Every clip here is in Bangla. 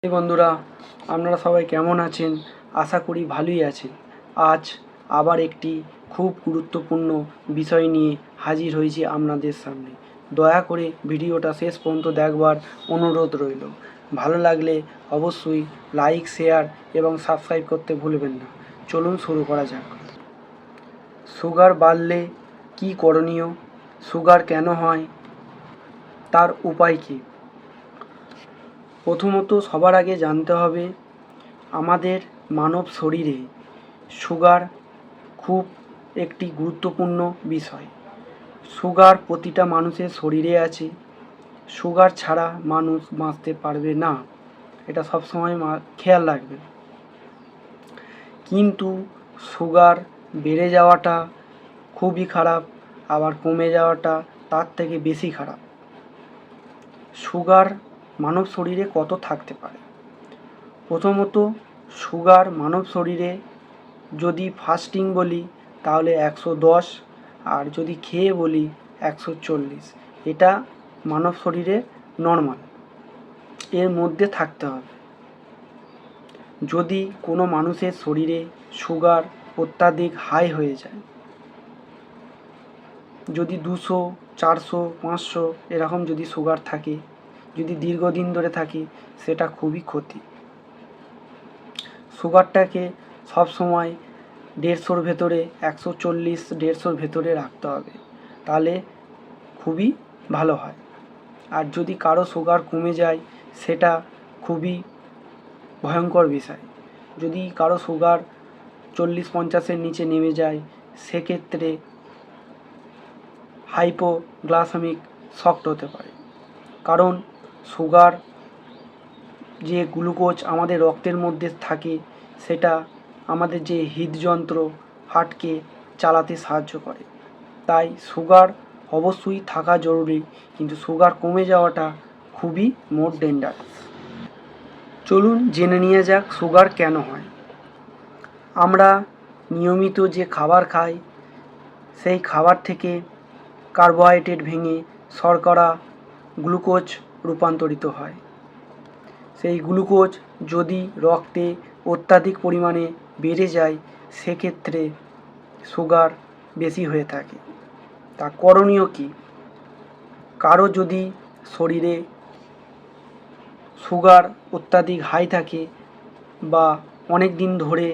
বন্ধুরা, আপনারা সবাই কেমন আছেন? আশা করি ভালোই আছেন। আজ আবার একটি খুব গুরুত্বপূর্ণ বিষয় নিয়ে হাজির হয়েছি আপনাদের সামনে। দয়া করে ভিডিওটা শেষ পর্যন্ত দেখবার অনুরোধ রইল। ভালো লাগলে অবশ্যই লাইক, শেয়ার এবং সাবস্ক্রাইব করতে ভুলবেন না। চলুন শুরু করা যাক। সুগার বাড়লে কী করণীয়? সুগার কেন হয়? তার উপায় কী? প্রথমত সবার আগে জানতে হবে আমাদের মানব শরীরে সুগার খুব একটি গুরুত্বপূর্ণ বিষয়। সুগার প্রতিটা মানুষের শরীরে আছে। সুগার ছাড়া মানুষ বাঁচতে পারবে না, এটা সবসময় খেয়াল রাখবেন। কিন্তু সুগার বেড়ে যাওয়াটা খুবই খারাপ, আবার কমে যাওয়াটা তার থেকে বেশি খারাপ। সুগার মানব শরীরে কত থাকতে পারে? প্রথমত সুগার মানব শরীরে যদি ফাস্টিং বলি তাহলে 110, আর যদি খেয়ে বলি 140। এটা মানব শরীরে নর্মাল, এর মধ্যে থাকতে হবে। যদি কোনো মানুষের শরীরে সুগার অত্যাধিক হাই হয়ে যায়, যদি 200, 400, 500 এরকম যদি সুগার থাকে, যদি দীর্ঘদিন ধরে থাকে, সেটা খুবই ক্ষতি। সুগারটাকে সবসময় 150-র ভেতরে, 140, 150-র ভেতরে রাখতে হবে, তাহলে খুবই ভালো হয়। আর যদি কারো সুগার কমে যায় সেটা খুবই ভয়ঙ্কর বিষয়। যদি কারো সুগার 40-50-এর নিচে নেমে যায়, সেক্ষেত্রে হাইপোগ্লাইসেমিক শক হতে পারে। কারণ সুগার যে গ্লুকোজ আমাদের রক্তের মধ্যে থাকে, সেটা আমাদের যে হৃদযন্ত্র, হার্টকে চালাতে সাহায্য করে। তাই সুগার অবশ্যই থাকা জরুরি, কিন্তু সুগার কমে যাওয়াটা খুবই মোর ডেঞ্জারাস। চলুন জেনে নিয়ে যাক সুগার কেন হয়। আমরা নিয়মিত যে খাবার খাই, সেই খাবার থেকে কার্বোহাইড্রেট ভেঙে শর্করা, গ্লুকোজ রূপান্তরিত হয়। সেই গ্লুকোজ যদি রক্তে অত্যাধিক পরিমাণে বেড়ে যায়, সেক্ষেত্রে সুগার বেশি হয়ে থাকে। তা করণীয় কী? কারো যদি শরীরে সুগার অত্যাধিক হাই থাকে বা অনেক দিন ধরে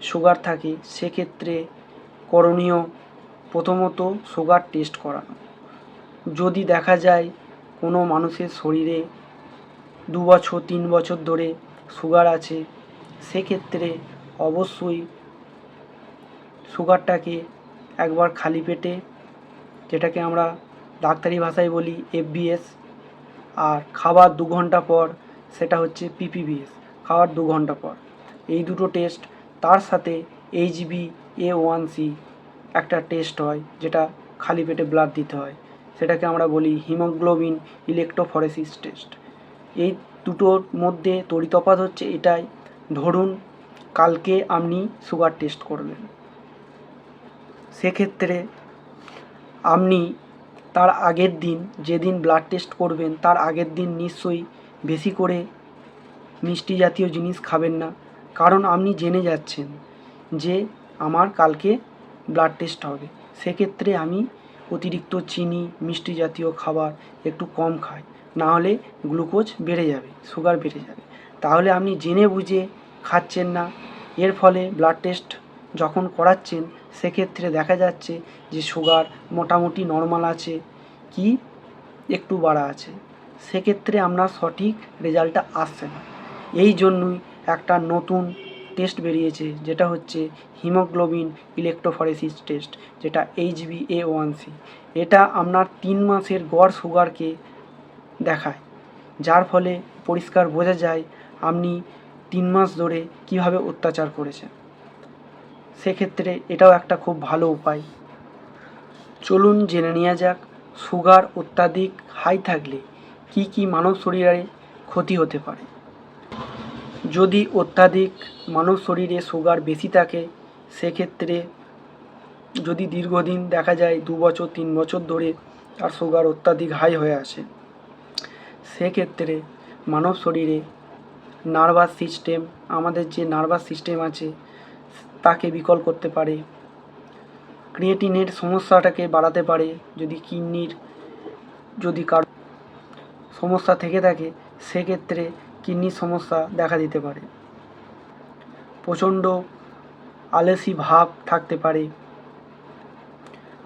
সুগার থাকে, সেক্ষেত্রে করণীয় প্রথমত সুগার টেস্ট করানো। যদি দেখা যায় কোনো মানুষের শরীরে 2 বছর 3 বছর ধরে সুগার আছে, সেক্ষেত্রে অবশ্যই সুগারটাকে একবার খালি পেটে, যেটাকে আমরা ডাক্তারি ভাষায় বলি FBS, আর খাবার 2 ঘন্টা পর সেটা হচ্ছে PPBS, খাওয়ার 2 ঘন্টা পর, এই দুটো টেস্ট। তার সাথে HbA1c একটা টেস্ট হয়, যেটা খালি পেটে ব্লাড দিতে হয়, সেটাকে আমরা বলি হিমোগ্লোবিন ইলেকট্রোফরেসিস টেস্ট। এই দুটোর মধ্যে তড়িতফাত হচ্ছে এটাই, ধরুন কালকে আপনি সুগার টেস্ট করবেন, সেক্ষেত্রে আপনি তার আগের দিন, যেদিন ব্লাড টেস্ট করবেন তার আগের দিন নিশ্চয়ই বেশি করে মিষ্টি জাতীয় জিনিস খাবেন না। কারণ আপনি জেনে যাচ্ছেন যে আমার কালকে ব্লাড টেস্ট হবে, সেক্ষেত্রে আমি অতিরিক্ত চিনি, মিষ্টি জাতীয় খাবার একটু কম খাই, নাহলে গ্লুকোজ বেড়ে যাবে, সুগার বেড়ে যাবে। তাহলে আপনি জেনে বুঝে খাচ্ছেন না, এর ফলে ব্লাড টেস্ট যখন করাচ্ছেন সেক্ষেত্রে দেখা যাচ্ছে যে সুগার মোটামুটি নর্মাল আছে কি একটু বাড়া আছে, সেক্ষেত্রে আপনার সঠিক রেজাল্টটা আসছে না। এই জন্যই একটা নতুন টেস্ট বেরিয়েছে, যেটা হচ্ছে হিমোগ্লোবিন ইলেকট্রোফরেসিস টেস্ট, যেটা HbA1c। এটা আপনার 3 মাসের গড় সুগারকে দেখায়, যার ফলে পরিষ্কার বোঝা যায় আপনি 3 মাস ধরে কীভাবে অত্যাচার করেছেন। সেক্ষেত্রে এটাও একটা খুব ভালো উপায়। চলুন জেনে নেওয়া যাক সুগার অত্যাধিক হাই থাকলে কি কি মানব শরীরে ক্ষতি হতে পারে। যদি অত্যাধিক মানব শরীরে সুগার বেশি থাকে, সেক্ষেত্রে যদি দীর্ঘদিন দেখা যায় 2 বছর 3 বছর ধরে আর সুগার অত্যাধিক হাই হয়ে আসে, সেক্ষেত্রে মানব শরীরে নার্ভাস সিস্টেম, আমাদের যে নার্ভাস সিস্টেম আছে তাকে বিকল করতে পারে। ক্রিয়েটিনের সমস্যাটাকে বাড়াতে পারে। যদি কিডনির যদি কারো সমস্যা থেকে থাকে সেক্ষেত্রে কিডনির সমস্যা দেখা দিতে পারে। প্রচণ্ড আলসি ভাব থাকতে পারে,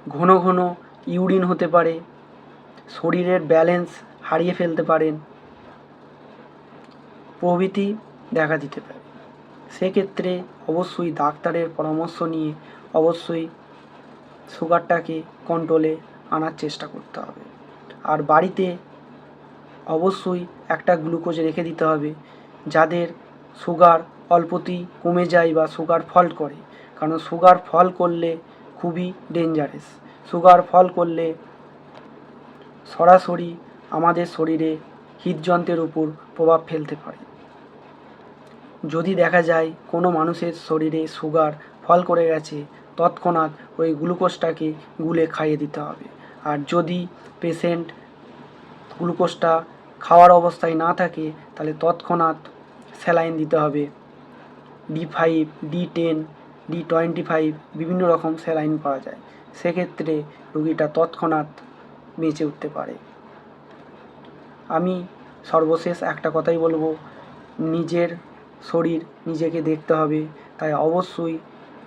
ঘন ঘন ইউরিন হতে পারে, শরীরের ব্যালেন্স হারিয়ে ফেলতে পারেন প্রভৃতি দেখা দিতে পারে। সেক্ষেত্রে অবশ্যই ডাক্তারের পরামর্শ নিয়ে অবশ্যই সুগারটাকে কন্ট্রোলে আনার চেষ্টা করতে হবে। আর বাড়িতে অবশ্যই একটা গ্লুকোজ রেখে দিতে হবে, যাদের সুগার অল্পতেই কমে যায় বা সুগার ফল করে। কারণ সুগার ফল করলে খুবই ডেঞ্জারাস। সুগার ফল করলে সরাসরি আমাদের শরীরে হৃদযন্ত্রের উপর প্রভাব ফেলতে পারে। যদি দেখা যায় কোনো মানুষের শরীরে সুগার ফল করে গেছে, তৎক্ষণাৎ ওই গ্লুকোজটাকে গুলে খাইয়ে দিতে হবে। আর যদি পেশেন্ট গ্লুকোজটা খাওয়ার অবস্থায় না থাকে তাহলে তৎক্ষণাৎ স্যালাইন দিতে হবে। D5, D10, D25 বিভিন্ন রকম স্যালাইন পাওয়া যায়। সেক্ষেত্রে রুগীটা তৎক্ষণাৎ বেঁচে উঠতে পারে। আমি সর্বশেষ একটা কথাই বলবো, নিজের শরীর নিজেকে দেখতে হবে। তাই অবশ্যই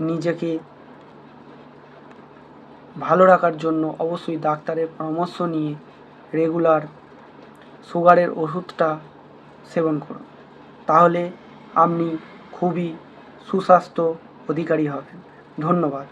নিজেকে ভালো রাখার জন্য অবশ্যই ডাক্তারের পরামর্শ নিয়ে রেগুলার সুগারের ওষুধটা সেবন করুন। তাহলে আপনি খুবই সুস্বাস্থ্য অধিকারী হবেন। ধন্যবাদ।